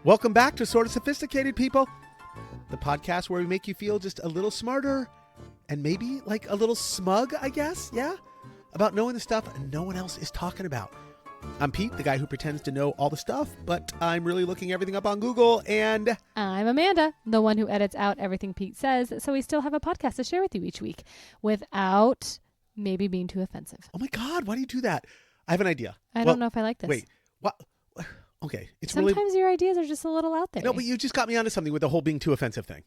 Welcome back to Sorta Sophisticated, people. The podcast where we make you feel just a little smarter and maybe like a little smug, I guess. Yeah. About knowing the stuff no one else is talking about. I'm Pete, the guy who pretends to know all the stuff, but I'm really looking everything up on Google. And I'm Amanda, the one who edits out everything Pete says, so we still have a podcast to share with you each week without maybe being too offensive. oh my God, why do you do that? I have an idea. I don't know if I like this. Wait, what? Okay, it's Sometimes your ideas are just a little out there. No, but you just got me onto something with the whole being too offensive thing.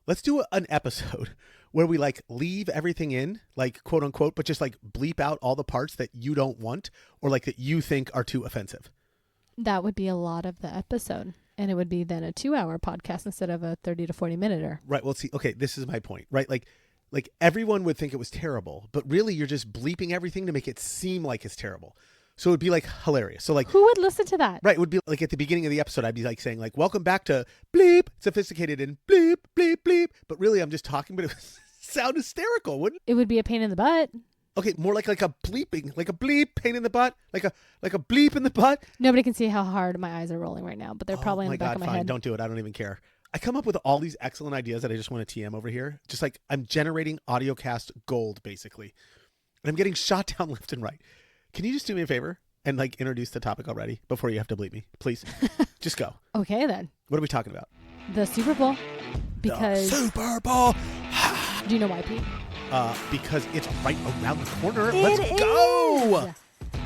Let's do an episode where we like leave everything in, like quote unquote, but just like bleep out all the parts that you don't want or like that you think are too offensive. That would be a lot of the episode. And it would be then a 2-hour podcast instead of a 30 to 40 minute. Right. Well, see, okay, this is my point, right? Like everyone would think it was terrible, but really you're just bleeping everything to make it seem like it's terrible. So it would be like hilarious. So like, who would listen to that? Right. It would be like at the beginning of the episode, I'd be like saying like, welcome back to bleep, sophisticated and bleep, bleep, bleep. But really I'm just talking, but it would sound hysterical, wouldn't it? Would be a pain in the butt. Okay. More like a bleeping, like a bleep, pain in the butt, like a bleep in the butt. Nobody can see how hard my eyes are rolling right now, but they're probably in the back of my fine. head. Don't do it. I don't even care. I come up with all these excellent ideas that I just want to TM over here. Just like I'm generating audiocast gold, basically. And I'm getting shot down left and right. Can you just do me a favor? And like introduce the topic already before you have to bleep me, please. Just go. Okay, then. What are we talking about? The Super Bowl. Because the Super Bowl. Do you know why, Pete? Because it's right around the corner. Let's go.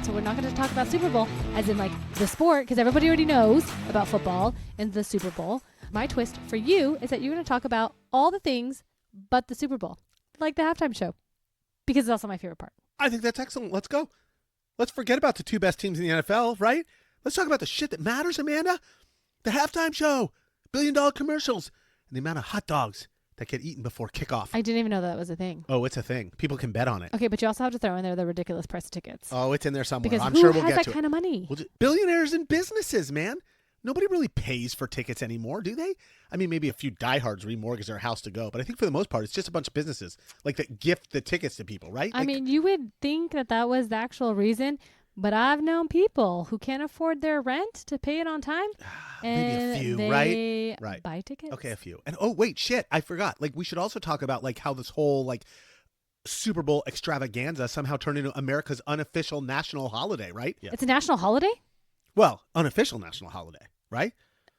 So we're not going to talk about Super Bowl as in like the sport, because everybody already knows about football and the Super Bowl. My twist for you is that you're going to talk about all the things but the Super Bowl, like the halftime show, because it's also my favorite part. I think that's excellent. Let's go. Let's forget about the two best teams in the NFL, right? Let's talk about the shit that matters, Amanda. The halftime show, $1 billion commercials, and the amount of hot dogs that get eaten before kickoff. I didn't even know that was a thing. Oh, it's a thing. People can bet on it. Okay, but you also have to throw in there the ridiculous price of tickets. Oh, it's in there somewhere. Because I'm sure we'll get to it. who has that kind of money? Billionaires and businesses, man. Nobody really pays for tickets anymore, do they? I mean, maybe a few diehards remortgage their house to go, but I think for the most part, it's just a bunch of businesses like that gift the tickets to people, right? I mean, you would think that was the actual reason, but I've known people who can't afford their rent to pay it on time. Maybe a few, they right? buy tickets. Okay, a few. And oh, wait, shit, I forgot. Like, we should also talk about like how this whole like Super Bowl extravaganza somehow turned into America's unofficial national holiday, right? Yeah. It's a national holiday? Well, unofficial national holiday, right?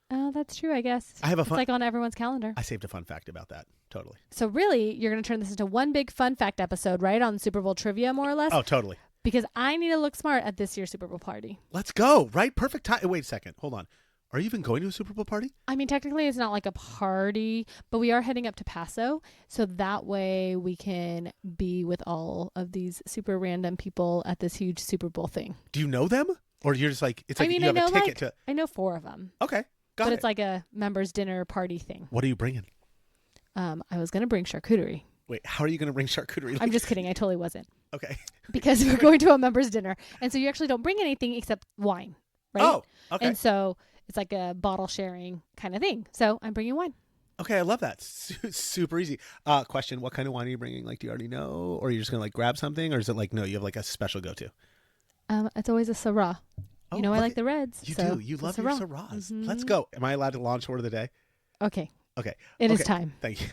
Oh, that's true, I guess. It's like on everyone's calendar. I saved a fun fact about that. Totally. So really, you're going to turn this into one big fun fact episode, right? On Super Bowl trivia, more or less? Oh, totally. Because I need to look smart at this year's Super Bowl party. Let's go, right? Perfect time. Wait a second. Hold on. Are you even going to a Super Bowl party? I mean, technically it's not like a party, but we are heading up to Paso. So that way we can be with all of these super random people at this huge Super Bowl thing. Do you know them? Or you're just like, it's like you have a ticket to... I know 4 of them. Okay, got it. But it's like a members dinner party thing. What are you bringing? I was going to bring charcuterie. Wait, how are you going to bring charcuterie? I'm just kidding. I totally wasn't. Okay. Because we're going to a members dinner. And so you actually don't bring anything except wine, right? Oh, okay. And so it's like a bottle sharing kind of thing. So I'm bringing wine. Okay, I love that. Super easy. Question, what kind of wine are you bringing? Like, do you already know? Or are you just going to like grab something? Or is it like, no, you have like a special go-to? It's always a Syrah. I like the reds. You do. You love your Syrahs. Mm-hmm. Let's go. Am I allowed to launch word of the day? Okay. Okay. It is time. Thank you.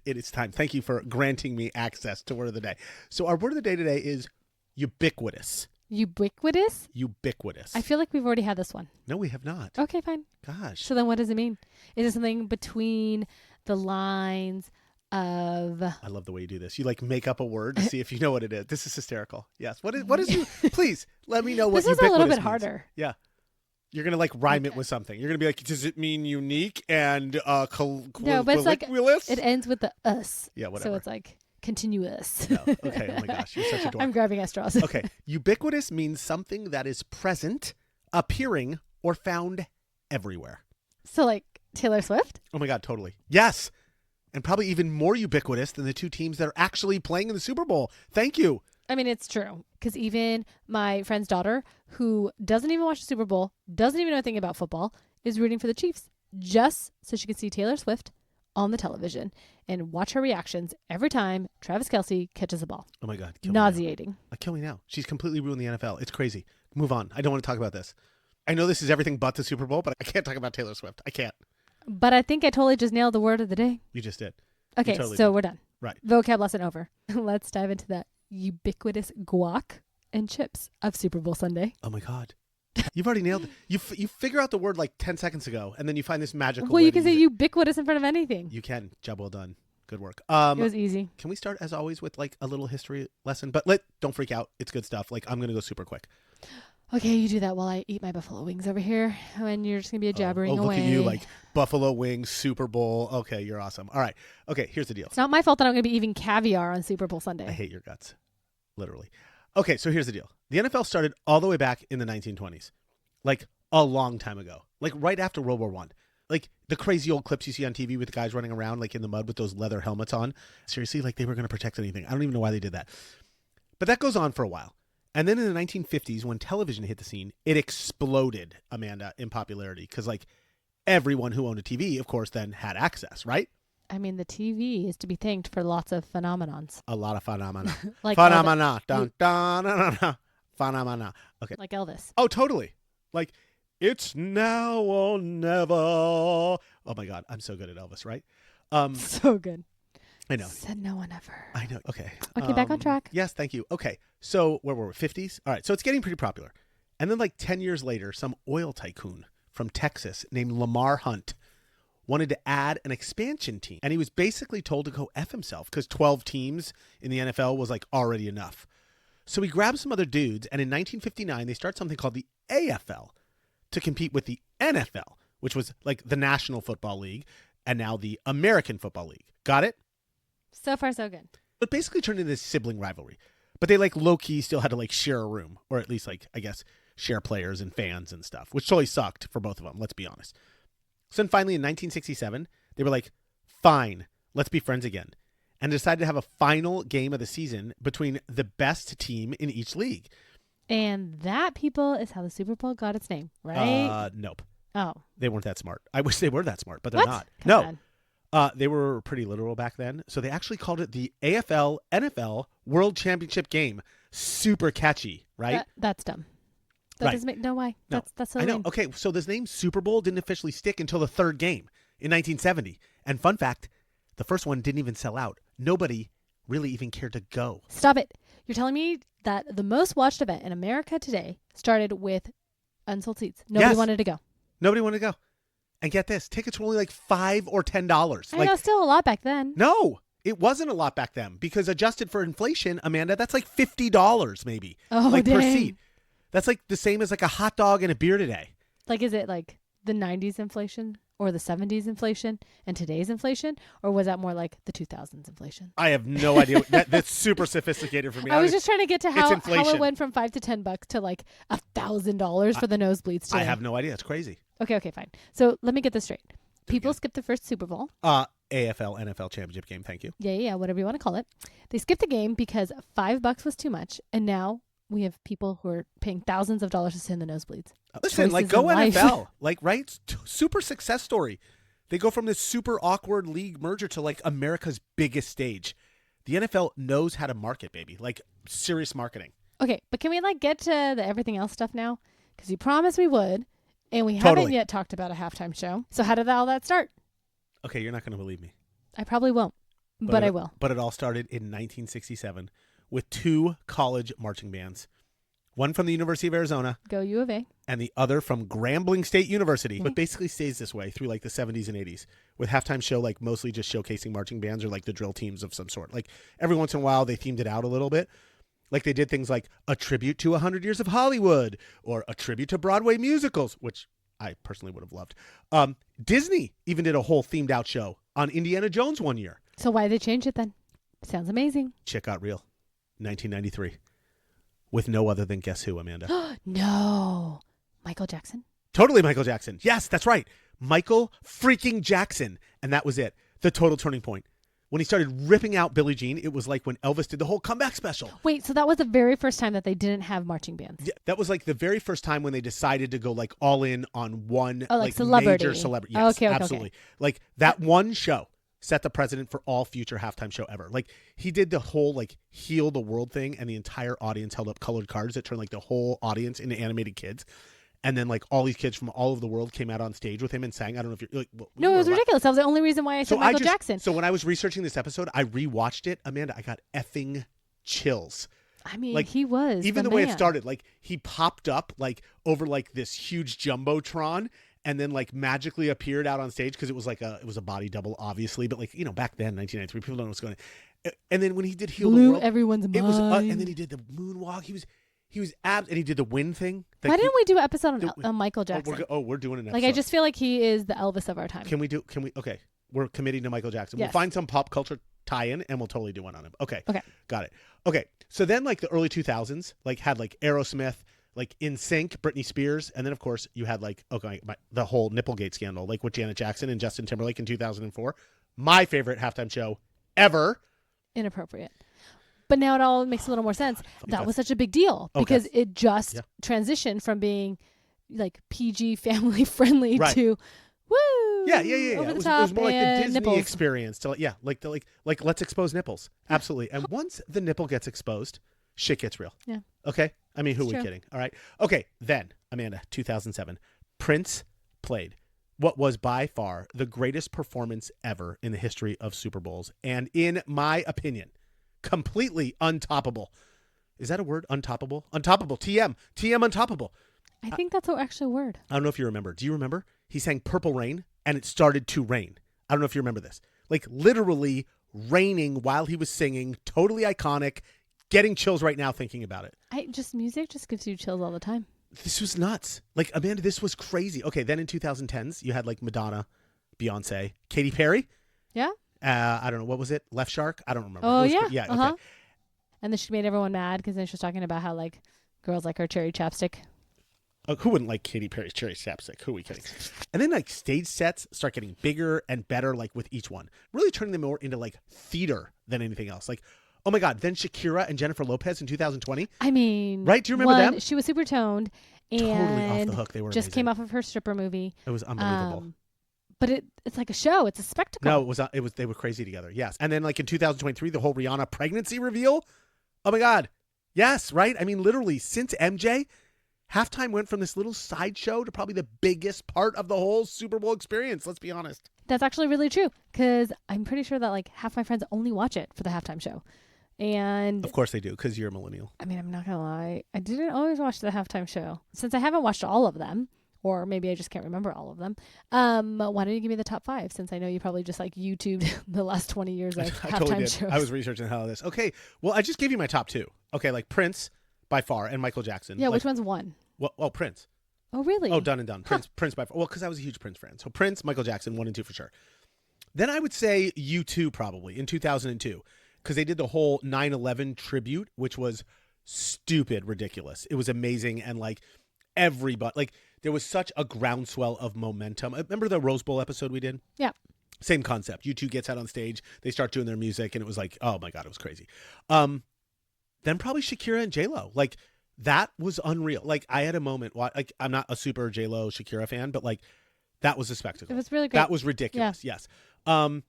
It is time. Thank you for granting me access to word of the day. So our word of the day today is ubiquitous. Ubiquitous? Ubiquitous. I feel like we've already had this one. No, we have not. Okay, fine. Gosh. So then what does it mean? Is it something between the lines of... I love the way you do this. You like make up a word to see if you know what it is. This is hysterical. Yes. What is you? Please let me know what this ubiquitous is a little bit means. harder. Yeah. You're going to like rhyme it with something. You're going to be like, does it mean unique and no, but it's like it ends with the us. Yeah, whatever. So it's like continuous. No. Okay. Oh my gosh. You're such a dork. I'm grabbing at straws. Okay. Ubiquitous means something that is present, appearing, or found everywhere. So like Taylor Swift? Oh my God. Totally. Yes. And probably even more ubiquitous than the two teams that are actually playing in the Super Bowl. Thank you. I mean, it's true. Because even my friend's daughter, who doesn't even watch the Super Bowl, doesn't even know anything about football, is rooting for the Chiefs just so she can see Taylor Swift on the television and watch her reactions every time Travis Kelce catches a ball. Oh my God. Nauseating. Kill me now. She's completely ruined the NFL. It's crazy. Move on. I don't want to talk about this. I know this is everything but the Super Bowl, but I can't talk about Taylor Swift. I can't. But I think I totally just nailed the word of the day. You just did. Okay, totally so did. we're done. Right. Vocab lesson over. Let's dive into that ubiquitous guac and chips of Super Bowl Sunday. Oh my God. You've already nailed it. You figure out the word like 10 seconds ago, and then you find this magical Well, way you to can say use it. ubiquitous in front of anything. You can. Job well done. Good work. It was easy. Can we start as always with like a little history lesson? But don't freak out. It's good stuff. Like I'm going to go super quick. Okay, you do that while I eat my buffalo wings over here, and you're just going to be a jabbering look away. at you, like Buffalo Wings, Super Bowl. Okay, you're awesome. All right. Okay, here's the deal. It's not my fault that I'm going to be eating caviar on Super Bowl Sunday. I hate your guts. Literally. Okay, so here's the deal. The NFL started all the way back in the 1920s. Like a long time ago. Like right after World War I. Like the crazy old clips you see on TV with the guys running around like in the mud with those leather helmets on. Seriously, like they were going to protect anything. I don't even know why they did that. But that goes on for a while. And then in the 1950s, when television hit the scene, it exploded, Amanda, in popularity. Because like everyone who owned a TV, of course, then had access, right? I mean, the TV is to be thanked for lots of phenomenons. A lot of phenomena. Like phenomena. Dun, dun, dun, dun, dun. Phenomena. Okay. Like Elvis. Oh, totally. Like, it's now or never. Oh my God, I'm so good at Elvis, right? So good. I know. Said no one ever. I know. Okay. Okay, back on track. Yes, thank you. Okay, so where were we? 50s? All right, so it's getting pretty popular. And then like 10 years later, some oil tycoon from Texas named Lamar Hunt wanted to add an expansion team. And he was basically told to go F himself because 12 teams in the NFL was like already enough. So he grabbed some other dudes, and in 1959, they started something called the AFL to compete with the NFL, which was like the National Football League, and now the American Football League. Got it? So far, so good. It basically turned into this sibling rivalry. But they like low-key still had to like share a room, or at least like, I guess, share players and fans and stuff, which totally sucked for both of them, let's be honest. So then finally in 1967, they were like, fine, let's be friends again. And decided to have a final game of the season between the best team in each league. And that, people, is how the Super Bowl got its name, right? Nope. Oh. They weren't that smart. I wish they were that smart, but they're What? not. Come No. on. They were pretty literal back then. So they actually called it the AFL NFL World Championship Game. Super catchy, right? That's dumb. That Right. doesn't make, no, why? No, That's so I know. lame. Okay, so this name Super Bowl didn't officially stick until the third game in 1970. And fun fact, the first one didn't even sell out. Nobody really even cared to go. Stop it. You're telling me that the most watched event in America today started with unsold seats. Nobody Yes. wanted to go. Nobody wanted to go. And get this, tickets were only like $5 or $10. I know, still a lot back then. No, it wasn't a lot back then because adjusted for inflation, Amanda, that's like $50 maybe. Oh, like per dang. seat. That's like the same as like a hot dog and a beer today. Like, is it like the 90s inflation or the 70s inflation and today's inflation? Or was that more like the 2000s inflation? I have no idea. That's super sophisticated for me. I was just trying to get to how inflation. it went from $5 to $10 to like $1,000 for the nosebleeds today. I have no idea. It's crazy. Okay, fine. So let me get this straight. People skipped the first Super Bowl. AFL NFL championship game. Thank you. Yeah, whatever you want to call it. They skipped the game because $5 was too much, and now we have people who are paying thousands of dollars to sit in the nosebleeds. Listen, like Choices go in life. NFL, like right, super success story. They go from this super awkward league merger to like America's biggest stage. The NFL knows how to market, baby. Like serious marketing. Okay, but can we like get to the everything else stuff now? Because you promised we would, and we Totally. haven't yet talked about a halftime show. So how did all that start? Okay, you're not going to believe me. I probably won't, but I it, will. But it all started in 1967 with two college marching bands. One from the University of Arizona Go U of A. and the other from Grambling State University. But basically stays this way through like the 70s and 80s with halftime show like mostly just showcasing marching bands or like the drill teams of some sort. Like every once in a while they themed it out a little bit. Like they did things like a tribute to 100 Years of Hollywood or a tribute to Broadway musicals, which I personally would have loved. Disney even did a whole themed out show on Indiana Jones one year. So why did they change it then? Sounds amazing. Shit got real. 1993. With no other than guess who, Amanda? No. Michael Jackson? Totally Michael Jackson. Yes, that's right. Michael freaking Jackson. And that was it. The total turning point. When he started ripping out Billie Jean, it was like when Elvis did the whole comeback special. Wait, so that was the very first time that they didn't have marching bands? Yeah, that was like the very first time when they decided to go like all in on one Oh, like celebrity. major celebrity. Yes, Okay, absolutely. Like that one show set the precedent for all future halftime show ever. Like he did the whole like heal the world thing and the entire audience held up colored cards that turned like the whole audience into animated kids. And then like all these kids from all over the world came out on stage with him and sang. I don't know if you're like, No, it was ridiculous. That was the only reason why I said Michael Jackson. So when I was researching this episode, I rewatched it. Amanda, I got effing chills. I mean, like, he was even the man. way it started. Like he popped up like over like this huge jumbotron, and then like magically appeared out on stage because it was a body double, obviously. But like back then, 1993, people don't know what's going on. And then when he did Heal the World, everyone's mind. It was, and then he did the moonwalk. He was and he did the wind thing. Why didn't we do an episode on Michael Jackson? We're doing an episode. Like, I just feel like he is the Elvis of our time. Okay. We're committing to Michael Jackson. Yes. We'll find some pop culture tie-in and we'll totally do one on him. Okay. Got it. Okay. So then like the early 2000s, like had like Aerosmith, like NSYNC, Britney Spears. And then of course you had like, the whole Nipplegate scandal, like with Janet Jackson and Justin Timberlake in 2004. My favorite halftime show ever. Inappropriate. But now it all makes a little more sense. That was such a big deal because it just transitioned from being like PG family friendly to woo. Yeah. Over It the top was more like the Disney nipples. experience to like let's expose nipples. Absolutely. And once the nipple gets exposed, shit gets real. Yeah. Okay. I mean, who are we true. kidding? All right. Okay. Then Amanda, 2007, Prince played what was by far the greatest performance ever in the history of Super Bowls. And in my opinion, completely untoppable. Is that a word? Untoppable? Untoppable. TM untoppable. I think that's actually a word. I don't know if you remember. Do you remember? He sang Purple Rain and it started to rain. I don't know if you remember this. Like literally raining while he was singing. Totally iconic. Getting chills right now thinking about it. Music just gives you chills all the time. This was nuts. Like, Amanda, this was crazy. Okay, then in 2010s, you had like Madonna, Beyonce, Katy Perry. Yeah. I don't know. What was it? Left Shark? I don't remember. Oh, yeah. Yeah. Uh-huh. Okay. And then she made everyone mad because then she was talking about how like girls like her cherry chapstick. Who wouldn't like Katy Perry's cherry chapstick? Who are we kidding? And then like stage sets start getting bigger and better like with each one. Really turning them more into like theater than anything else. Like, oh my God, then Shakira and Jennifer Lopez in 2020. I mean, right? Do you remember them? She was super toned and totally off the hook. They were just amazing. came off of her stripper movie. It was unbelievable. But it's like a show. It's a spectacle. No, it was they were crazy together. Yes. And then like in 2023, the whole Rihanna pregnancy reveal. Oh my God. Yes, right? I mean, literally since MJ, halftime went from this little sideshow to probably the biggest part of the whole Super Bowl experience. Let's be honest. That's actually really true because I'm pretty sure that like half my friends only watch it for the halftime show. And of course they do because you're a millennial. I mean, I'm not going to lie. I didn't always watch the halftime show. Since I haven't watched all of them, or maybe I just can't remember all of them, why don't you give me the top 5 since I know you probably just like YouTubed the last 20 years of halftime totally did. shows. I was researching how this. Okay. Well, I just gave you my top 2. Okay. Like Prince by far and Michael Jackson. Yeah. Like, which one's one? Well, Prince. Oh, really? Oh, done and done. Prince by far. Well, because I was a huge Prince fan. So Prince, Michael Jackson, 1 and 2 for sure. Then I would say U2 probably in 2002 because they did the whole 9/11 tribute, which was stupid, ridiculous. It was amazing. And like everybody, like there was such a groundswell of momentum. Remember the Rose Bowl episode we did? Yeah. Same concept. U2 gets out on stage. They start doing their music and it was like, oh my God, it was crazy. Then probably Shakira and J-Lo. Like that was unreal. Like I had a moment, like I'm not a super J-Lo Shakira fan, but like that was a spectacle. It was really great. That was ridiculous. Yeah. Yes. And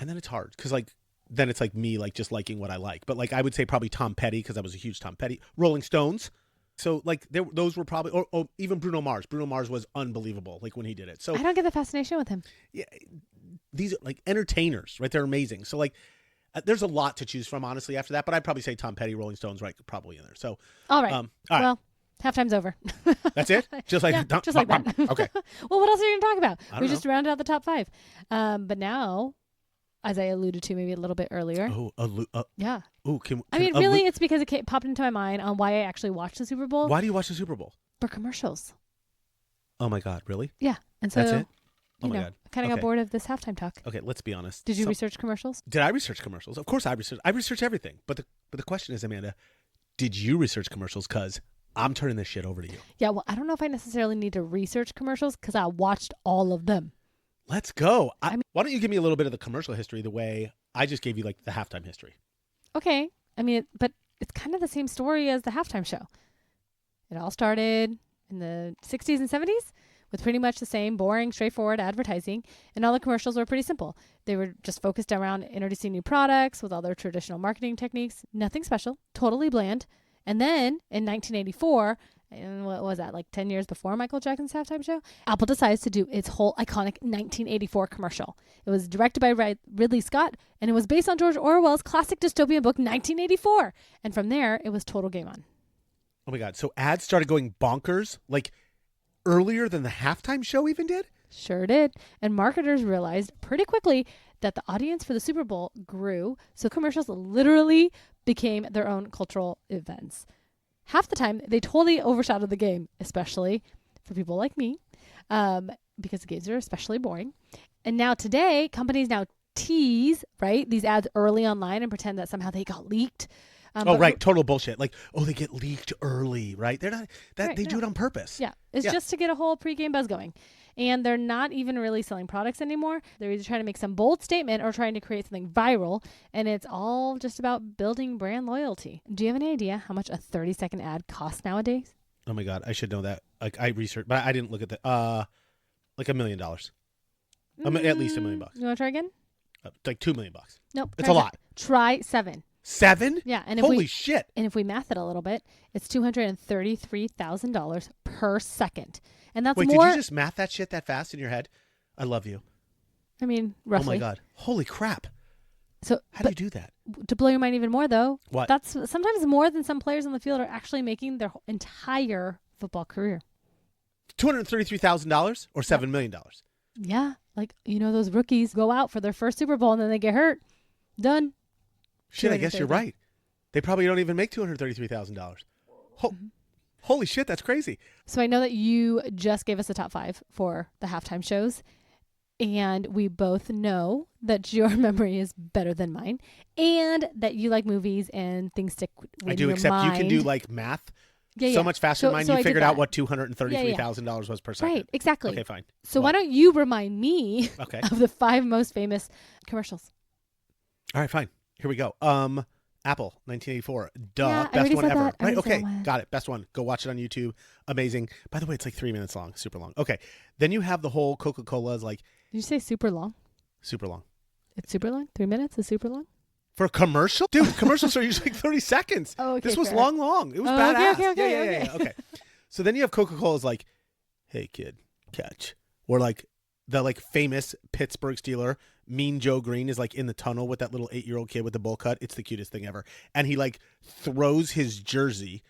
then it's hard because like then it's like me like just liking what I like. But like I would say probably Tom Petty because I was a huge Tom Petty. Rolling Stones. So like those were probably or even Bruno Mars. Bruno Mars was unbelievable like when he did it. So I don't get the fascination with him. Yeah, these are like entertainers, right? They're amazing. So like there's a lot to choose from honestly after that, but I'd probably say Tom Petty, Rolling Stones, right? Probably in there. So all right. All right. Well, halftime's over. That's it? Just like yeah, just like that. Okay. Well, what else are you going to talk about? We just rounded out the top 5. But now, as I alluded to maybe a little bit earlier. Yeah. Oh, I mean, really, it's because it popped into my mind on why I actually watched the Super Bowl. Why do you watch the Super Bowl? For commercials. Oh my God, really? Yeah. And so that's it? Oh my God. I kind of got bored of this halftime talk. Okay, let's be honest. Did you research commercials? Did I research commercials? Of course I research everything. But the question is, Amanda, did you research commercials? Because I'm turning this shit over to you. Yeah, well, I don't know if I necessarily need to research commercials because I watched all of them. Let's go. Why don't you give me a little bit of the commercial history the way I just gave you like the halftime history? Okay. I mean, but it's kind of the same story as the halftime show. It all started in the 60s and 70s with pretty much the same boring, straightforward advertising. And all the commercials were pretty simple. They were just focused around introducing new products with all their traditional marketing techniques. Nothing special. Totally bland. And then in 1984, and what was that, like 10 years before Michael Jackson's halftime show, Apple decides to do its whole iconic 1984 commercial. It was directed by Ridley Scott, and it was based on George Orwell's classic dystopian book 1984. And from there, it was total game on. Oh my God. So ads started going bonkers like earlier than the halftime show even did? Sure did. And marketers realized pretty quickly that the audience for the Super Bowl grew, so commercials literally became their own cultural events. Half the time, they totally overshadowed the game, especially for people like me, because the games are especially boring. And now today, companies now tease, right, these ads early online and pretend that somehow they got leaked. Right. Total bullshit. Like, they get leaked early, right? They're not that. Right, they do it on purpose. Yeah. It's just to get a whole pregame buzz going. And they're not even really selling products anymore. They're either trying to make some bold statement or trying to create something viral. And it's all just about building brand loyalty. Do you have any idea how much a 30-second ad costs nowadays? Oh my God. I should know that. Like, I researched, but I didn't look at that. Like $1 million. At least $1 million. You want to try again? Like $2 million. Nope. It's a lot. Try 7. 7? Yeah. And Holy shit. And if we math it a little bit, it's $233,000 per second. And that's Wait, more. did you just math that shit that fast in your head? I love you. I mean, roughly. Oh my God. Holy crap. So how do you do that? To blow your mind even more, though, what? That's sometimes more than some players on the field are actually making their entire football career. $233,000 or $7 million? Yeah. Like, those rookies go out for their first Super Bowl and then they get hurt. Done. Shit, I guess you're right. They probably don't even make $233,000. Holy shit, that's crazy. So I know that you just gave us a top 5 for the halftime shows. And we both know that your memory is better than mine. And that you like movies and things stick in your mind. I do, except you can do like math so much faster than mine. You figured out what $233,000 was per second. Right, exactly. Okay, fine. So why don't you remind me of the 5 most famous commercials? All right, fine. Here we go. Apple, 1984. Duh. Yeah, best one ever. Right, okay. One. Got it. Best one. Go watch it on YouTube. Amazing. By the way, it's like 3 minutes long. Super long. Okay. Then you have the whole Coca-Cola's like... Did you say super long? Super long. It's super long? 3 minutes is super long? For a commercial? Dude, commercials are usually like 30 seconds. Oh, okay. This was long. It was badass. Yeah. Okay. So then you have Coca-Cola's like, hey, kid, catch. Or like the like famous Pittsburgh Steeler, Mean Joe Green, is like in the tunnel with that little 8-year-old kid with the bowl cut. It's the cutest thing ever. And he like throws his jersey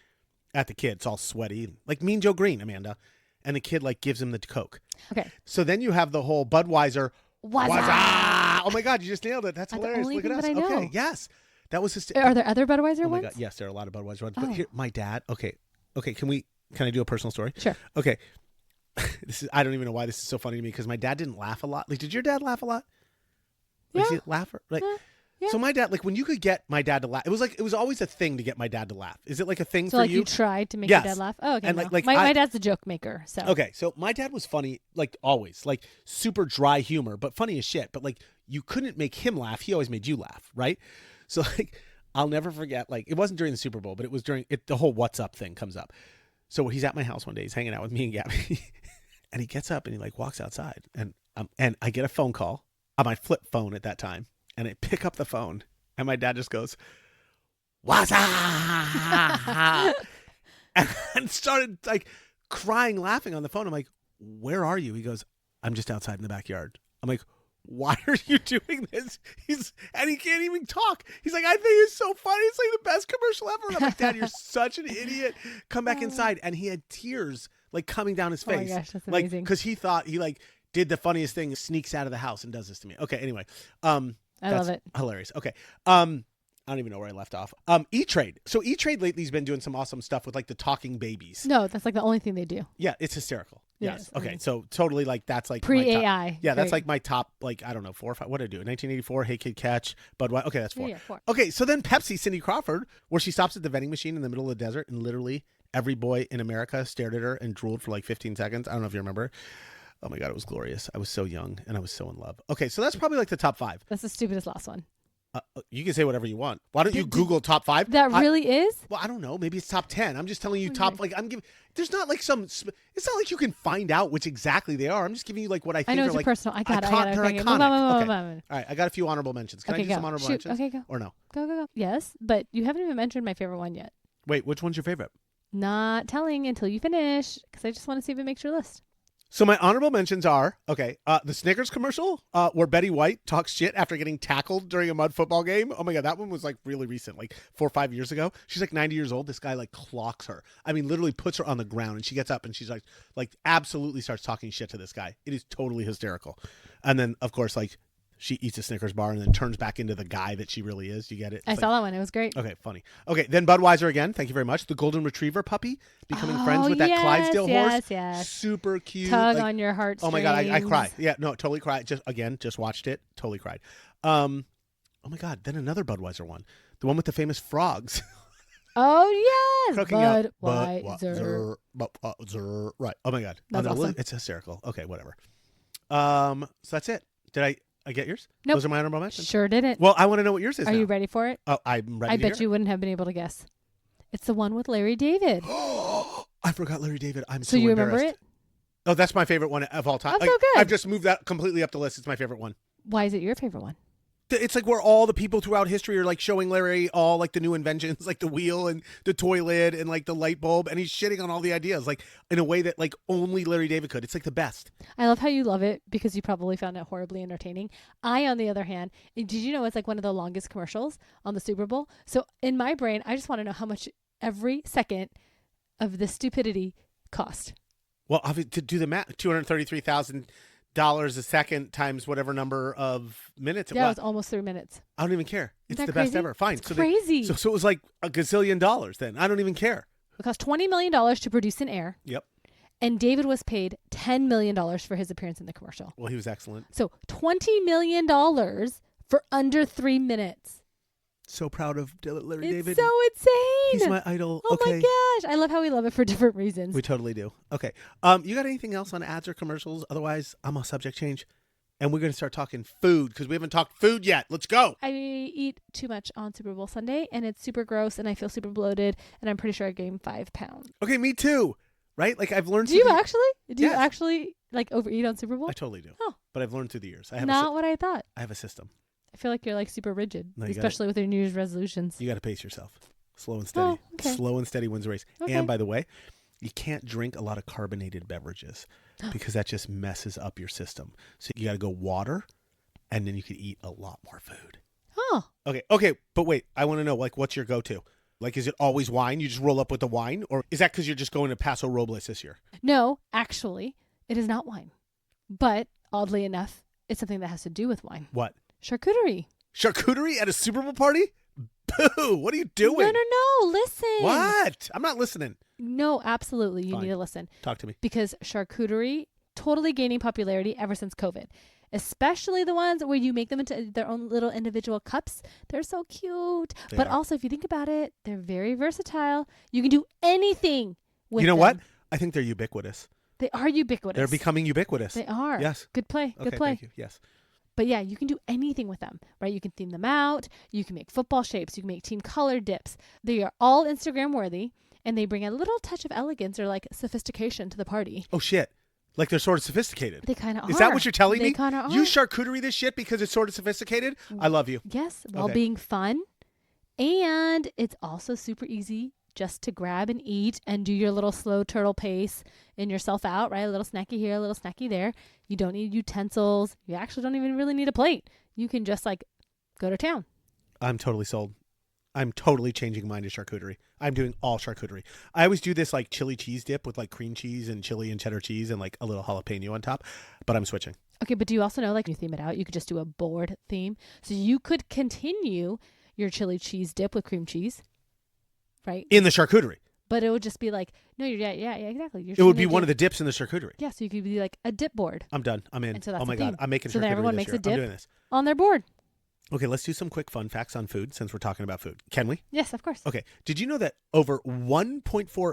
at the kid. It's all sweaty. Like Mean Joe Green, Amanda. And the kid like gives him the Coke. Okay. So then you have the whole Budweiser. Wazza! Oh my God, you just nailed it. That's hilarious. The only Look thing at us. that I know. Okay, yes. That was just... Are there other Budweiser oh ones? my God. Yes, there are a lot of Budweiser ones. Oh. But here, my dad... Okay, can I do a personal story? Sure. Okay. I don't even know why this is so funny to me because my dad didn't laugh a lot. Like, did your dad laugh a lot? Like, Yeah. Did he laugh? Like, yeah. So my dad, like when you could get my dad to laugh, it was always a thing to get my dad to laugh. Is it like a thing so for like you? You tried to make Yes. your dad laugh? Oh, okay. And no. like my dad's a joke maker. So okay, so my dad was funny, like always, like super dry humor, but funny as shit. But like you couldn't make him laugh; he always made you laugh, right? So like I'll never forget. Like it wasn't during the Super Bowl, but it was during it. The whole "What's up" thing comes up. So he's at my house one day. He's hanging out with me and Gabby, and he gets up and he like walks outside, and I get a phone call on my flip phone at that time, and I pick up the phone. And my dad just goes, "What's up?" and started like crying, laughing on the phone. I'm like, "Where are you?" He goes, "I'm just outside in the backyard." I'm like, "Why are you doing this?" And he can't even talk. He's like, "I think it's so funny. It's like the best commercial ever." And I'm like, "Dad, you're such an idiot. Come back inside." And he had tears like coming down his face. Oh my gosh, that's like, amazing. because he thought he like did the funniest thing, sneaks out of the house and does this to me. Okay, anyway. I love it. Hilarious. Okay. I don't even know where I left off. E-Trade. So E-Trade lately has been doing some awesome stuff with like the talking babies. No, that's like the only thing they do. Yeah, it's hysterical. Yes. Yes. Okay. So totally like that's like Pre-AI. Yeah, that's like my top, like, I don't know, 4 or 5. What did I do? 1984, Hey Kid Catch, Budweiser. Okay, that's 4. Yeah, 4. Okay, so then Pepsi, Cindy Crawford, where she stops at the vending machine in the middle of the desert and literally every boy in America stared at her and drooled for like 15 seconds. I don't know if you remember. Oh my God, it was glorious. I was so young and I was so in love. Okay, so that's probably like the top 5. That's the stupidest last one. You can say whatever you want. Why don't you Google top 5? That really is? Well, I don't know. Maybe it's top 10. I'm just telling you top. Like I'm giving. There's not like some. It's not like you can find out which exactly they are. I'm just giving you like what I think. I know are it's like personal. I got it. They're Okay. iconic. Move Okay. on. All right. I got a few honorable mentions. Can I do some honorable mentions? Okay, go. Or no? Go. Yes, but you haven't even mentioned my favorite one yet. Wait, which one's your favorite? Not telling until you finish because I just want to see if it makes your list. So my honorable mentions are, the Snickers commercial where Betty White talks shit after getting tackled during a mud football game. Oh my God, that one was like really recent, like 4 or 5 years ago. She's like 90 years old. This guy like clocks her. I mean, literally puts her on the ground and she gets up and she's like absolutely starts talking shit to this guy. It is totally hysterical. And then of course, like she eats a Snickers bar and then turns back into the guy that she really is. You get it? I saw that one. It was great. Okay, funny. Okay, then Budweiser again. Thank you very much. The Golden Retriever puppy becoming friends with that Clydesdale horse. Yes. Super cute. Tug on your heartstrings. Oh my God, I cry. Yeah, no, totally cry. Just watched it. Totally cried. Oh my God, then another Budweiser one. The one with the famous frogs. Oh yes, Cooking up Budweiser. Right. Oh my God. That's awesome. It's hysterical. Okay, whatever. So that's it. Did I get yours? Nope. Those are my honorable mentions. Sure didn't. Well, I want to know what yours is. Are now. you ready for it? Oh, I'm ready. I bet you wouldn't have been able to guess. It's the one with Larry David. I forgot Larry David. I'm so you embarrassed. remember it? Oh, that's my favorite one of all time. Oh, so good. I've just moved that completely up the list. It's my favorite one. Why is it your favorite one? It's like where all the people throughout history are like showing Larry all like the new inventions, like the wheel and the toilet and like the light bulb, and he's shitting on all the ideas like in a way that like only Larry David could. It's like the best. I love how you love it because you probably found it horribly entertaining. I, on the other hand, did you know it's like one of the longest commercials on the Super Bowl? So in my brain, I just want to know how much every second of this stupidity cost. Well, to do the math, $233,000 a second times whatever number of minutes. Yeah, it was almost 3 minutes. I don't even care. It's Isn't the that best ever. Fine. It's crazy. So it was like $1 gazillion then. I don't even care. It cost $20 million to produce and air. Yep. And David was paid $10 million for his appearance in the commercial. Well, he was excellent. So $20 million for under 3 minutes. So proud of Larry David. It's so insane. He's my idol. Oh okay. my gosh. I love how we love it for different reasons. We totally do. Okay. You got anything else on ads or commercials? Otherwise, I'm on subject change. And we're going to start talking food because we haven't talked food yet. Let's go. I eat too much on Super Bowl Sunday and it's super gross and I feel super bloated and I'm pretty sure I gained 5 pounds. Okay, me too. Right? Like I've learned. Do you Yes. actually like overeat on Super Bowl? I totally do. Oh. But I've learned through the years. I have Not what I thought. I have a system. I feel like you're like super rigid, No, especially with your New Year's resolutions. You got to pace yourself. Slow and steady. Oh, okay. Slow and steady wins the race. Okay. And by the way, you can't drink a lot of carbonated beverages because that just messes up your system. So you got to go water, and then you can eat a lot more food. Oh. Okay. But wait, I want to know, like, what's your go-to? Like, is it always wine? You just roll up with the wine? Or is that because you're just going to Paso Robles this year? No, actually, it is not wine. But oddly enough, it's something that has to do with wine. What? Charcuterie. Charcuterie at a Super Bowl party? Boo! What are you doing? No. Listen. What? I'm not listening. No, absolutely. You Fine. need to listen. Talk to me. Because charcuterie totally gaining popularity ever since COVID. Especially the ones where you make them into their own little individual cups. They're so cute. But also, if you think about it, they're very versatile. You can do anything with them. You know what? I think they're ubiquitous. They are ubiquitous. They're becoming ubiquitous. They are. Yes. Good play. Okay, Good play. thank you. Yes. But yeah, you can do anything with them, right? You can theme them out. You can make football shapes. You can make team color dips. They are all Instagram worthy and they bring a little touch of elegance or like sophistication to the party. Oh, shit. Like they're sort of sophisticated. They kind of are. Is that what you're telling me? They kind of are. You charcuterie this shit because it's sort of sophisticated? I love you. Yes, while Okay. being fun. And it's also super easy just to grab and eat and do your little slow turtle pace in yourself out, right? A little snacky here, a little snacky there. You don't need utensils. You actually don't even really need a plate. You can just like go to town. I'm totally sold. I'm totally changing mine to charcuterie. I'm doing all charcuterie. I always do this like chili cheese dip with like cream cheese and chili and cheddar cheese and like a little jalapeno on top, but I'm switching. Okay, but do you also know like you theme it out? You could just do a board theme. So you could continue your chili cheese dip with cream cheese, right? In the charcuterie. But it would just be like, no, yeah, exactly. It would be one of the dips in the charcuterie. Yeah, so you could be like a dip board. I'm done. I'm in. And so that's Oh my the theme. God. I'm making So charcuterie then everyone this makes year. a dip. I'm doing this. On their board. Okay, let's do some quick fun facts on food since we're talking about food. Can we? Yes, of course. Okay. Did you know that over 1.4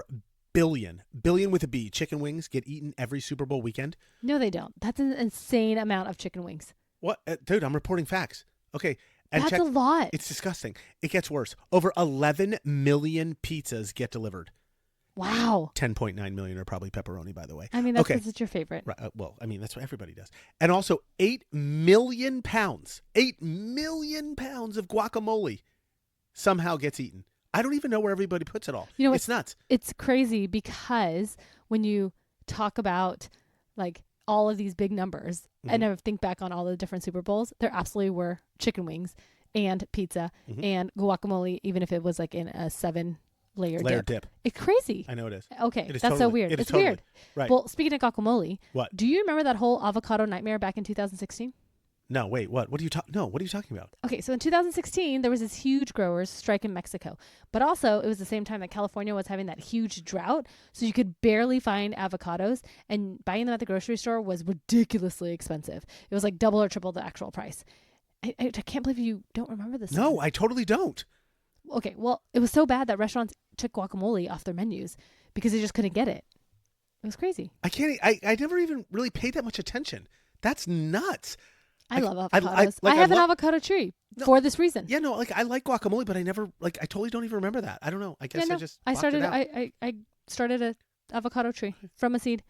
billion with a B chicken wings get eaten every Super Bowl weekend? No, they don't. That's an insane amount of chicken wings. What? Dude, I'm reporting facts. Okay. And That's a lot. It's disgusting. It gets worse. Over 11 million pizzas get delivered. Wow. 10.9 million are probably pepperoni, by the way. I mean, that's okay. because it's your favorite. Right. Well, I mean, that's what everybody does. And also 8 million pounds of guacamole somehow gets eaten. I don't even know where everybody puts it all. You know, it's nuts. It's crazy because when you talk about like all of these big numbers and I think back on all the different Super Bowls, there absolutely were chicken wings and pizza and guacamole, even if it was like in a 7-layer dip. It's crazy. I know it is. Okay, that's so weird. It's totally weird. Right. Well, speaking of guacamole, what? Do you remember that whole avocado nightmare back in 2016? No, wait, what? What are you talking about? Okay, so in 2016, there was this huge growers strike in Mexico. But also, it was the same time that California was having that huge drought. So you could barely find avocados. And buying them at the grocery store was ridiculously expensive. It was like double or triple the actual price. I can't believe you don't remember this. No, I totally don't. Okay, well, it was so bad that restaurants took guacamole off their menus because they just couldn't get it. It was crazy. I never even really paid that much attention. That's nuts. I love avocados. I have an avocado tree for this reason. Yeah, no, like I like guacamole, but I never I totally don't even remember that. I don't know. I guess I started an avocado tree from a seed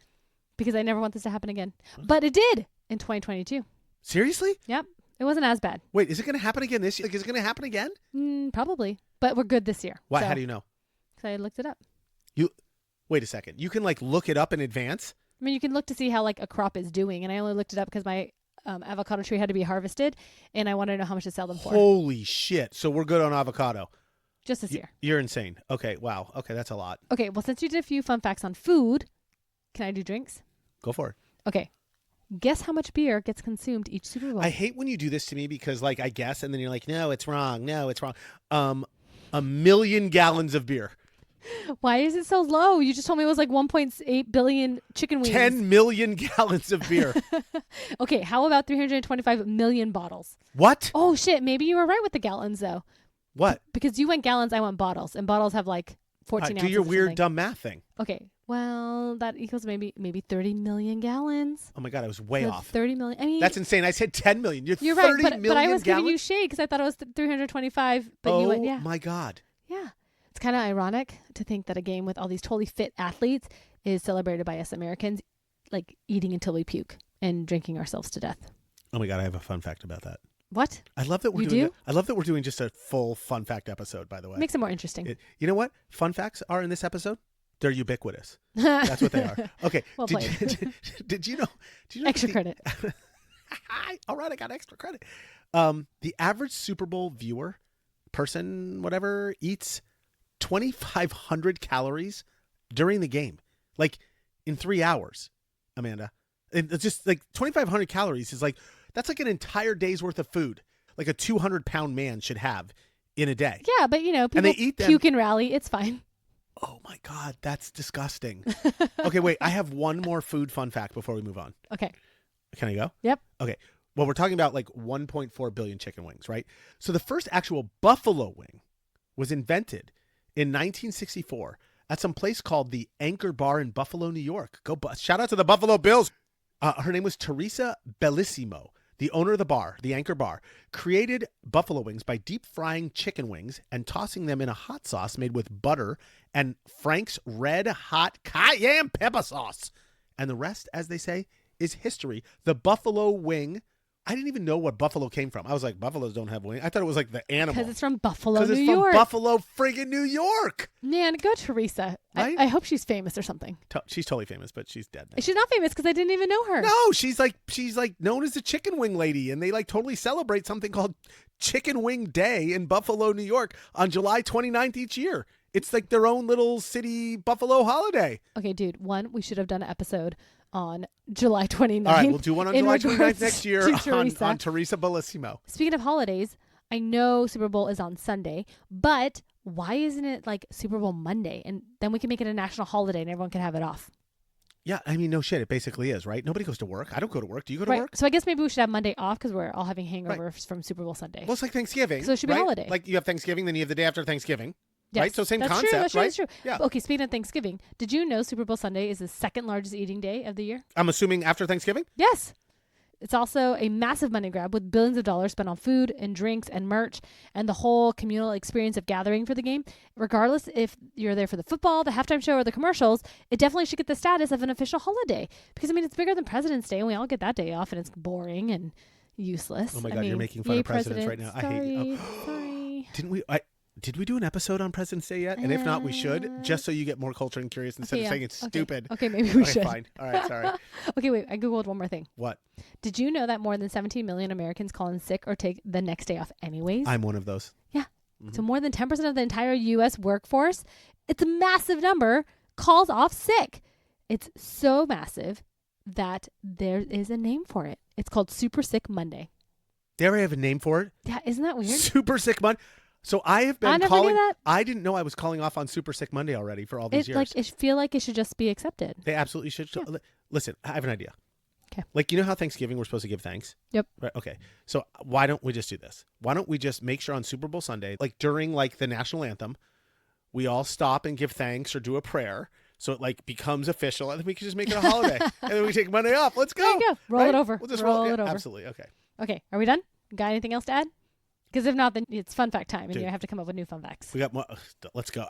because I never want this to happen again. But it did in 2022. Seriously? Yep. It wasn't as bad. Wait, is it going to happen again this year? Like, is it going to happen again? Probably. But we're good this year. Why? How do you know? Because I looked it up. Wait a second. You can like look it up in advance? I mean, you can look to see how like a crop is doing. And I only looked it up because my avocado tree had to be harvested, and I wanted to know how much to sell them for. Holy shit. So we're good on avocado. Just this year. You're insane. Okay, wow. Okay, that's a lot. Okay, well, since you did a few fun facts on food, can I do drinks? Go for it. Okay. Guess how much beer gets consumed each Super Bowl? I hate when you do this to me because, like, I guess, and then you're like, no, it's wrong. No, it's wrong. 1 million gallons of beer. Why is it so low? You just told me it was like 1.8 billion chicken wings. 10 million gallons of beer. Okay, how about 325 million bottles? What? Oh, shit. Maybe you were right with the gallons, though. What? Because you went gallons, I went bottles. And bottles have like 14 ounces. Do your weird, dumb math thing. Okay. Well, that equals maybe 30 million gallons. Oh, my God. I was way off. 30 million. I mean, that's insane. I said 10 million. You're 30 right. But I was gallons? giving you shade because I thought it was 325. But you went, yeah. Oh, my God. Yeah. It's kind of ironic to think that a game with all these totally fit athletes is celebrated by us Americans, like eating until we puke and drinking ourselves to death. Oh my God, I have a fun fact about that. What? I love that we're doing just a full fun fact episode, by the way. Makes it more interesting. You know what? Fun facts are in this episode? They're ubiquitous. That's what they are. Okay. Well played. Did you know extra credit. All right, I got extra credit. The average Super Bowl viewer, person, whatever, eats 2,500 calories during the game, like in 3 hours, Amanda. And it's just like 2,500 calories is like, that's like an entire day's worth of food, like a 200-pound man should have in a day. Yeah, but people and they eat them. Puke and rally. It's fine. Oh my God, that's disgusting. Okay, wait, I have one more food fun fact before we move on. Okay. Can I go? Yep. Okay. Well, we're talking about like 1.4 billion chicken wings, right? So the first actual buffalo wing was invented in 1964 at some place called the Anchor Bar in Buffalo, New York. Shout out to the Buffalo Bills. Her name was Teresa Bellissimo. The owner of the bar, the Anchor Bar, created buffalo wings by deep frying chicken wings and tossing them in a hot sauce made with butter and Frank's red hot cayenne pepper sauce. And the rest, as they say, is history. The buffalo wing. I didn't even know what buffalo came from. I was like, buffaloes don't have wings. I thought it was like the animal. Because it's from Buffalo, New York. Because it's from Buffalo, friggin' New York. Man, go Teresa. Right? I hope she's famous or something. She's totally famous, but she's dead now. She's not famous because I didn't even know her. No, she's like known as the chicken wing lady, and they like totally celebrate something called Chicken Wing Day in Buffalo, New York on July 29th each year. It's like their own little city Buffalo holiday. Okay, dude. We should have done an episode on July 29th. All right, we'll do one on July 29th next year on Teresa Bellissimo. Speaking of holidays, I know Super Bowl is on Sunday, but why isn't it like Super Bowl Monday? And then we can make it a national holiday and everyone can have it off. Yeah, I mean, no shit. It basically is, right? Nobody goes to work. I don't go to work. Do you go to work? So I guess maybe we should have Monday off because we're all having hangovers from Super Bowl Sunday. Well, it's like Thanksgiving. So it should be a holiday. Like you have Thanksgiving, then you have the day after Thanksgiving. Yes, right? So same that's concept, true, that's right? That's true. Yeah. Okay, speaking of Thanksgiving, did you know Super Bowl Sunday is the second largest eating day of the year? I'm assuming after Thanksgiving? Yes. It's also a massive money grab with billions of dollars spent on food and drinks and merch and the whole communal experience of gathering for the game. Regardless if you're there for the football, the halftime show, or the commercials, it definitely should get the status of an official holiday. Because, I mean, it's bigger than President's Day and we all get that day off and it's boring and useless. Oh my God, you're making fun of presidents right now. Sorry, I hate you. Sorry. Didn't we? Did we do an episode on President's Day yet? And if not, we should, just so you get more culture and curious instead of saying it's stupid. Okay, maybe we should. Fine. All right, sorry. Okay, wait. I Googled one more thing. What? Did you know that more than 17 million Americans call in sick or take the next day off anyways? I'm one of those. Yeah. So more than 10% of the entire U.S. workforce, it's a massive number, calls off sick. It's so massive that there is a name for it. It's called Super Sick Monday. They already have a name for it? Yeah, isn't that weird? Super Sick Monday. So I have been never calling. knew that. I didn't know I was calling off on Super Sick Monday already for all these years. I feel like it should just be accepted. They absolutely should. Yeah. Listen, I have an idea. Okay. Like, you know how Thanksgiving we're supposed to give thanks? Yep. Right. Okay. So why don't we just do this? Why don't we just make sure on Super Bowl Sunday, like during like the national anthem, we all stop and give thanks or do a prayer, so it like becomes official, and then we can just make it a holiday, and then we take Monday off. Let's go. There you go. Roll it over. We'll just roll it over. Absolutely. Okay. Okay. Are we done? Got anything else to add? Because if not, then it's fun fact time, and Dude, you have to come up with new fun facts. We got more. Let's go.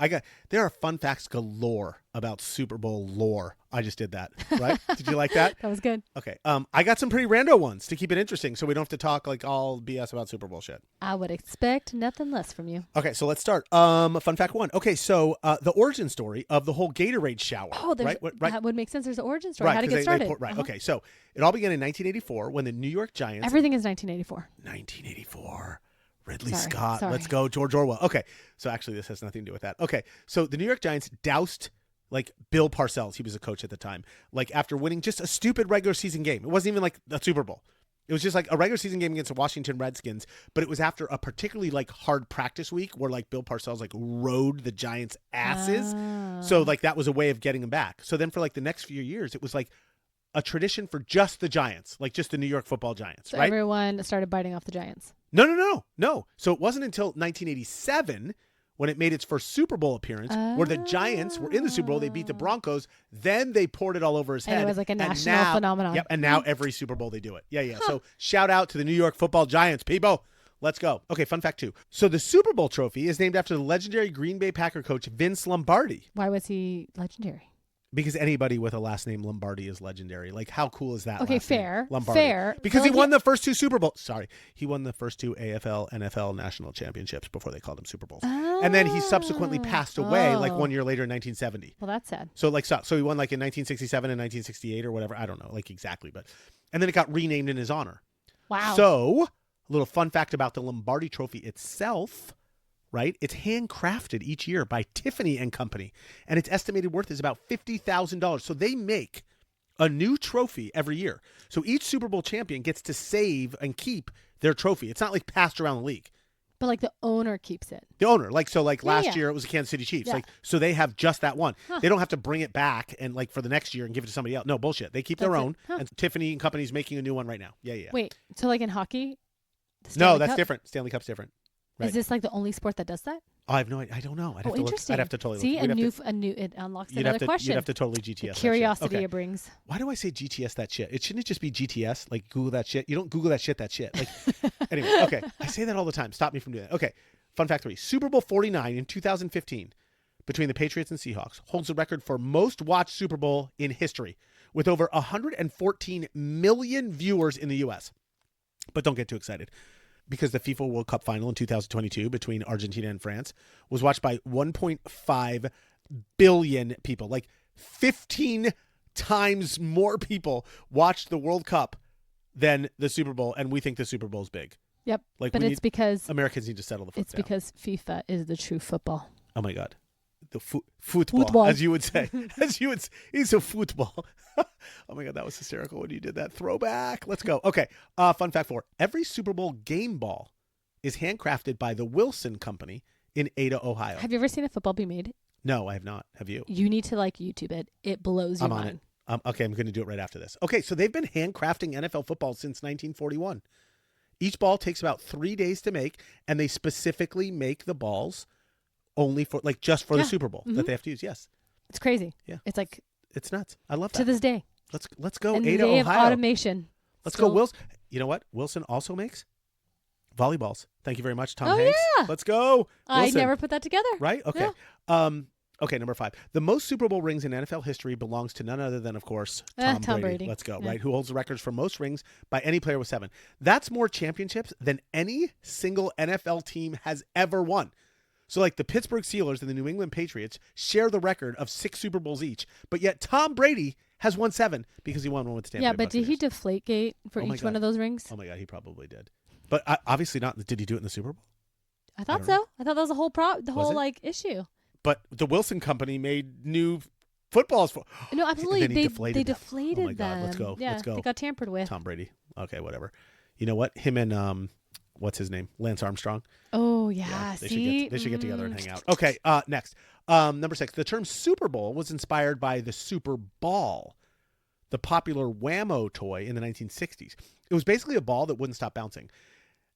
There are fun facts galore about Super Bowl lore. I just did that. Right? Did you like that? That was good. Okay. I got some pretty rando ones to keep it interesting, so we don't have to talk like all BS about Super Bowl shit. I would expect nothing less from you. Okay, so let's start. Fun fact 1. Okay, so the origin story of the whole Gatorade shower. Oh, right? That would make sense. There's an origin story. Right, How to get started. Right. Okay, so it all began in 1984 when the New York Giants. Everything is 1984. 1984. Ridley Sorry. Scott. Let's go, George Orwell. Okay, so actually this has nothing to do with that. Okay, so the New York Giants doused like Bill Parcells. He was a coach at the time. Like after winning just a stupid regular season game. It wasn't even like the Super Bowl. It was just like a regular season game against the Washington Redskins, but it was after a particularly like hard practice week where like Bill Parcells like rode the Giants' asses. So like that was a way of getting them back. So then for like the next few years, it was like a tradition for just the Giants, like just the New York Football Giants, So right? everyone started biting off the Giants. No. So it wasn't until 1987 when it made its first Super Bowl appearance where the Giants were in the Super Bowl. They beat the Broncos. Then they poured it all over his head. And it was like a national phenomenon. Yep. And now every Super Bowl they do it. Yeah. So shout out to the New York Football Giants, people. Let's go. Okay, fun fact 2. So the Super Bowl trophy is named after the legendary Green Bay Packer coach Vince Lombardi. Why was he legendary? Because anybody with a last name Lombardi is legendary. Like, how cool is that? Okay, last name? fair. Lombardi. Fair. Because But he won the first 2 Super Bowls. Sorry. He won the first 2 AFL, NFL national championships before they called them Super Bowls. And then he subsequently passed away like 1 year later in 1970. Well, that's sad. So he won like in 1967 and 1968 or whatever. I don't know, like exactly. And then it got renamed in his honor. Wow. So a little fun fact about the Lombardi Trophy itself. Right? It's handcrafted each year by Tiffany and Company, and its estimated worth is about $50,000. So they make a new trophy every year. So each Super Bowl champion gets to save and keep their trophy. It's not like passed around the league. But like the owner keeps it. The owner, last Yeah. year it was the Kansas City Chiefs. Yeah. So they have just that one. Huh. They don't have to bring it back and like for the next year and give it to somebody else. No, bullshit. They keep their That's it. own. Huh. And Tiffany and Company's making a new one right now. Yeah. Wait, so like in hockey? the No, Stanley that's Cup? different. Stanley Cup's different. Right. Is this like the only sport that does that? Oh, I have no idea. I don't know. I'd have to look. Interesting. I'd have to totally See, look. it unlocks another question. You'd have to totally GTS The that shit. curiosity Okay. it brings. Why do I say GTS that shit? It shouldn't just be GTS, like Google that shit. You don't Google that shit. Like, anyway, okay. I say that all the time. Stop me from doing that. Okay. Fun fact 3. Super Bowl 49 in 2015 between the Patriots and Seahawks holds the record for most watched Super Bowl in history with over 114 million viewers in the U.S. But don't get too excited, because the FIFA World Cup final in 2022 between Argentina and France was watched by 1.5 billion people. Like 15 times more people watched the World Cup than the Super Bowl, and we think the Super Bowl's big. Yep. Like, but it's because Americans need to settle the fuck it's down. because FIFA is the true football. Oh my God. The football, as you would say. He's a football. Oh my God, that was hysterical when you did that. Throwback. Let's go. Okay. Fun fact 4. Every Super Bowl game ball is handcrafted by the Wilson Company in Ada, Ohio. Have you ever seen a football be made? No, I have not. Have you? You need to YouTube it. It blows your I'm on mind. it. Okay, I'm going to do it right after this. Okay, so they've been handcrafting NFL football since 1941. Each ball takes about 3 days to make, and they specifically make the balls only for just for the Super Bowl that they have to use. Yes. It's crazy. Yeah. It's like it's nuts. I love that. to this day. Let's go In the Ada, day of Ohio. automation. Let's go Wilson. You know what? Wilson also makes volleyballs. Thank you very much, Tom Oh, Hanks. yeah. Let's go. I Wilson. never put that together. Right? Okay. Okay, number 5. The most Super Bowl rings in NFL history belongs to none other than, of course, Tom Brady. Let's go, right? Who holds the records for most rings by any player with 7. That's more championships than any single NFL team has ever won. So like the Pittsburgh Steelers and the New England Patriots share the record of 6 Super Bowls each, but yet Tom Brady has won 7 because he won one with the Tampa Bay but did he Buccaneers. Deflategate for each one of those rings? Oh my God, he probably did. But obviously not. Did he do it in the Super Bowl? I thought so. I thought that was the whole like issue. But the Wilson Company made new footballs for. No, absolutely. And then They deflated oh my God, them. let's go. Yeah, Let's go. they got tampered with. Tom Brady. Okay, whatever. You know what? Him and what's his name? Lance Armstrong. Oh yeah. They See, should get together and hang out. Okay. Next. Number 6. The term Super Bowl was inspired by the Super Ball, the popular Whammo toy in the 1960s. It was basically a ball that wouldn't stop bouncing,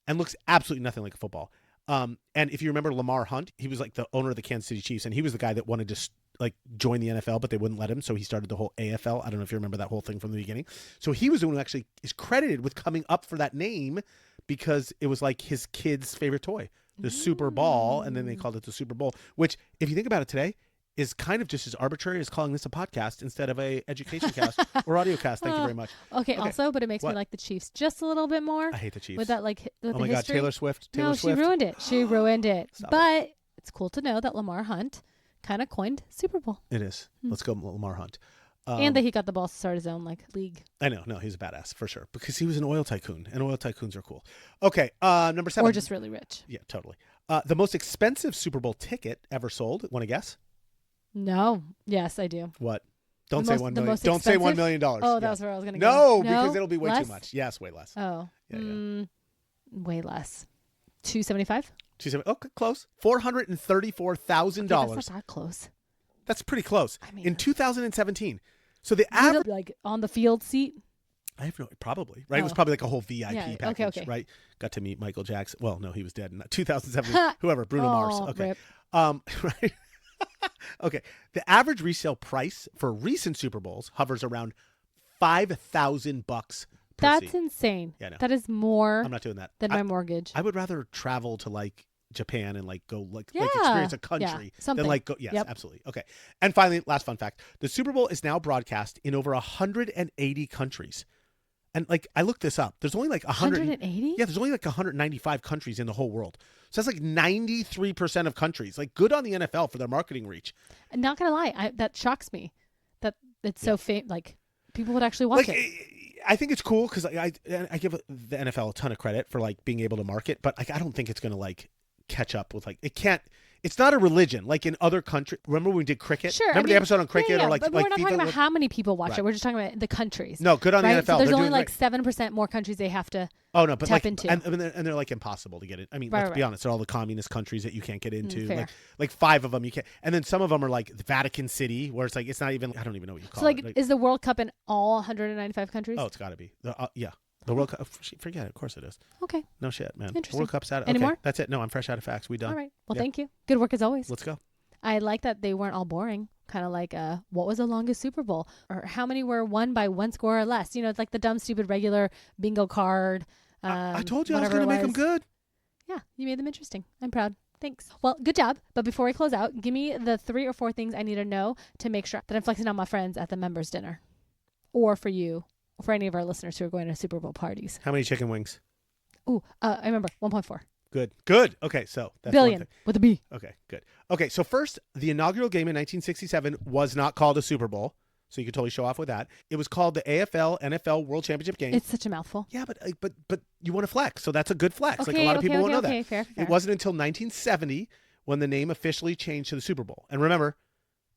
and looks absolutely nothing like a football. And if you remember Lamar Hunt, he was like the owner of the Kansas City Chiefs, and he was the guy that wanted to like join the NFL, but they wouldn't let him. So he started the whole AFL. I don't know if you remember that whole thing from the beginning. So he was the one who actually is credited with coming up for that name because it was like his kid's favorite toy, the Super Ball. And then they called it the Super Bowl, which if you think about it today is kind of just as arbitrary as calling this a podcast instead of a education cast or audio cast. Thank you very much. Okay. Also, but it makes me like the Chiefs just a little bit more. I hate the Chiefs. With that, like, with oh the my God, history. Taylor Swift. She ruined it. She ruined it. Stop but it's cool to know that Lamar Hunt kind of coined Super Bowl. It is. Let's go Lamar Hunt. And that he got the balls to start his own like league. I know. No, he's a badass for sure because he was an oil tycoon, and oil tycoons are cool. Okay, number 7. Or just really rich. Yeah, totally. The most expensive Super Bowl ticket ever sold. Want to guess? No. Yes, I do. What? Don't say $1 million. Don't say $1 million. Oh, that was where I was going to go. No, because it'll be way less? too much. Yes, way less. Oh. Yeah. Way less. $275? Okay, close. $434,000. Okay, that's not that close. That's pretty close. I mean, in 2017. So the average, like on the field seat. I have no, probably right. It was probably like a whole VIP package, okay. right? Got to meet Michael Jackson. Well, no, he was dead in 2007. Whoever, Bruno Mars. Okay, right. Okay. The average resale price for recent Super Bowls hovers around $5,000. That's insane. Yeah, no. That is more. I'm not doing that. Than my mortgage. I would rather travel to like Japan and like go like experience a country than like go. Yes, absolutely. Okay. And finally, last fun fact: the Super Bowl is now broadcast in over 180 countries. And like I looked this up, there's only like 180. Yeah, there's only like 195 countries in the whole world. So that's like 93% of countries. Like good on the NFL for their marketing reach. I'm not gonna lie, that shocks me. That it's so like people would actually watch it. I think it's cool because I give the NFL a ton of credit for like being able to market, but like I don't think it's gonna like catch up with like it can't. It's not a religion like in other countries. Remember when we did cricket? Sure. Remember the episode on cricket or like but we're not talking about how many people watch it. We're just talking about the countries. No, good on the NFL. So there's only like 7% more countries they have to tap into. And they're like impossible to get in. I mean, let's be honest. They're all the communist countries that you can't get into. Like 5 of them you can't. And then some of them are like the Vatican City where it's like it's not even. I don't even know what you call it. So like, is the World Cup in all 195 countries? Oh, it's got to be. Yeah. The World Cup, forget it. Of course it is. Okay. No shit, man. Interesting. World Cup's out. Any more? That's it. No, I'm fresh out of facts. We done. All right. Well, thank you. Good work as always. Let's go. I like that they weren't all boring. Kind of like, what was the longest Super Bowl? Or how many were won by one score or less? You know, it's like the dumb, stupid, regular bingo card. I told you I was going to make them good. Yeah, you made them interesting. I'm proud. Thanks. Well, good job. But before we close out, give me the 3 or 4 things I need to know to make sure that I'm flexing on my friends at the members' dinner. Or for you. For any of our listeners who are going to Super Bowl parties. How many chicken wings? Ooh, I remember 1.4. Good. Okay, so that's billion with a B. Okay, good. Okay, so first, the inaugural game in 1967 was not called a Super Bowl, so you could totally show off with that. It was called the AFL NFL World Championship Game. It's such a mouthful. Yeah, but you want to flex, so that's a good flex. Okay, like a lot of people won't know that. Fair. It wasn't until 1970 when the name officially changed to the Super Bowl. And remember,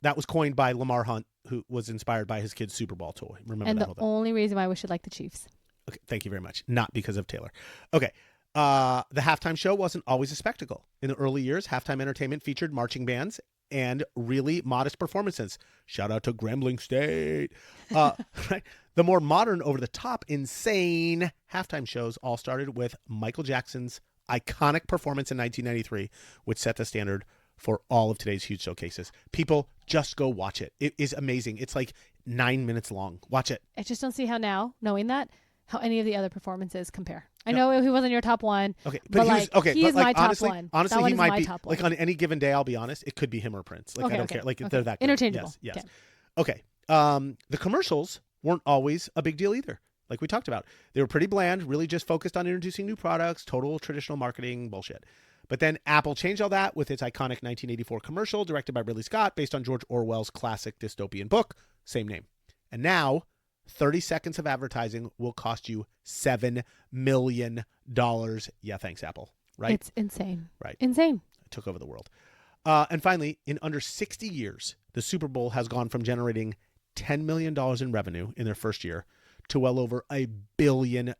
that was coined by Lamar Hunt, who was inspired by his kid's Super Bowl toy. Remember and that the only reason why we should like the Chiefs. Okay, thank you very much. Not because of Taylor. Okay. The halftime show wasn't always a spectacle. In the early years, halftime entertainment featured marching bands and really modest performances. Shout out to Grambling State. Right? The more modern, over-the-top, insane halftime shows all started with Michael Jackson's iconic performance in 1993, which set the standard for all of today's huge showcases. People, just go watch it. It is amazing. It's like 9 minutes long. Watch it. I just don't see how now, knowing that, how any of the other performances compare. I know he wasn't your top one. Okay, but he's my top honestly, one. Honestly, he might be top like on any given day. I'll be honest, it could be him or Prince. Like I don't care. Like they're that good. Interchangeable. Yes. Okay. The commercials weren't always a big deal either. Like we talked about, they were pretty bland. Really just focused on introducing new products. Total traditional marketing bullshit. But then Apple changed all that with its iconic 1984 commercial directed by Ridley Scott based on George Orwell's classic dystopian book, same name. And now 30 seconds of advertising will cost you $7 million. Yeah, thanks, Apple. Right? It's insane. Right. Insane. It took over the world. And finally, in under 60 years, the Super Bowl has gone from generating $10 million in revenue in their first year to well over $1 billion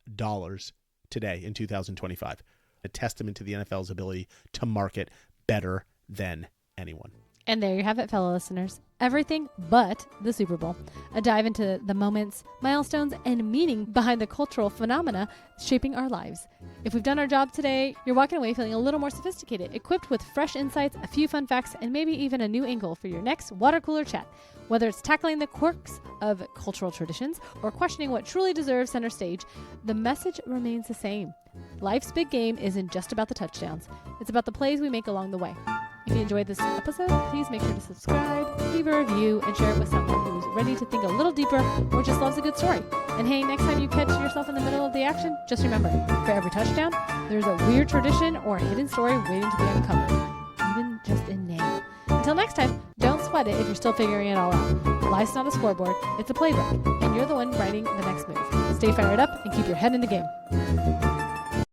today in 2025. A testament to the NFL's ability to market better than anyone. And there you have it, fellow listeners. Everything but the Super Bowl. A dive into the moments, milestones, and meaning behind the cultural phenomena shaping our lives. If we've done our job today, you're walking away feeling a little more sophisticated, equipped with fresh insights, a few fun facts, and maybe even a new angle for your next water cooler chat. Whether it's tackling the quirks of cultural traditions or questioning what truly deserves center stage, the message remains the same. Life's big game isn't just about the touchdowns. It's about the plays we make along the way. If you enjoyed this episode, please make sure to subscribe, leave a review, and share it with someone who's ready to think a little deeper or just loves a good story. And hey, next time you catch yourself in the middle of the action, just remember, for every touchdown, there's a weird tradition or a hidden story waiting to be uncovered, even just in name. Until next time, don't sweat it if you're still figuring it all out. Life's not a scoreboard, it's a playbook, and you're the one writing the next move. Stay fired up and keep your head in the game.